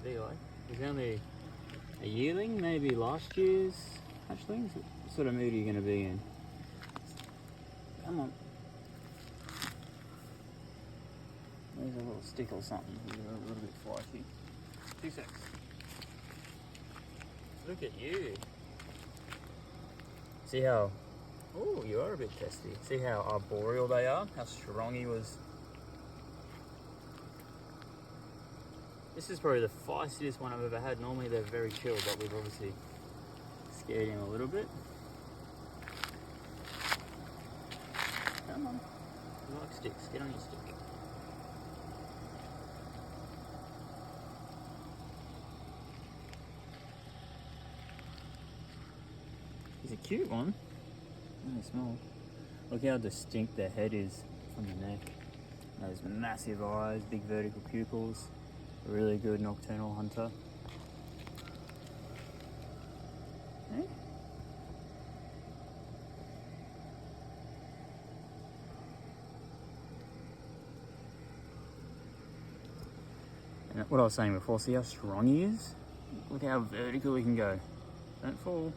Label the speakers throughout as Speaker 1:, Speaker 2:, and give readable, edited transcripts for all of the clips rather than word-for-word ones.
Speaker 1: be like. He's only a yearling, maybe last year's hatchlings. What sort of mood are you going to be in? Come on. There's a little stick or something. He's a little bit flashy. 2 secs. Look at you. See how... Oh, you are a bit testy. See how arboreal they are? How strong he was. This is probably the feistiest one I've ever had. Normally they're very chill, but we've obviously scared him a little bit. Come on. You like sticks. Get on your stick. He's a cute one. Really small. Look how distinct their head is from the neck. Those massive eyes, big vertical pupils. A really good nocturnal hunter. Eh? And what I was saying before, see how strong he is? Look how vertical he can go. Don't fall.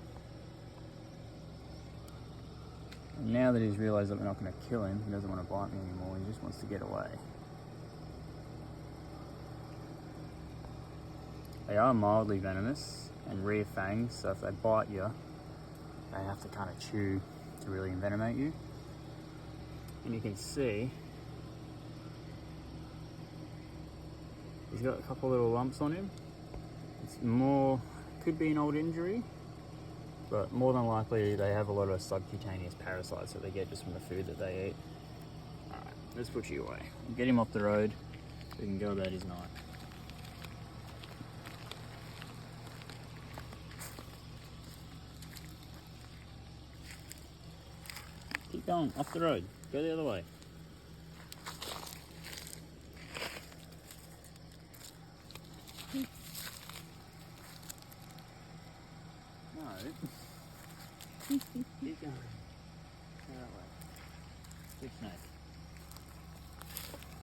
Speaker 1: And now that he's realised that we're not going to kill him, he doesn't want to bite me anymore, he just wants to get away. They are mildly venomous and rear fangs, so if they bite you, they have to kind of chew to really envenomate you. And you can see he's got a couple little lumps on him. It's more, could be an old injury, but more than likely they have a lot of subcutaneous parasites that they get just from the food that they eat. Alright, let's put you away. Get him off the road so he can go about his night. Keep going, off the road. Go the other way. No. Keep going. Go that way. Good snake.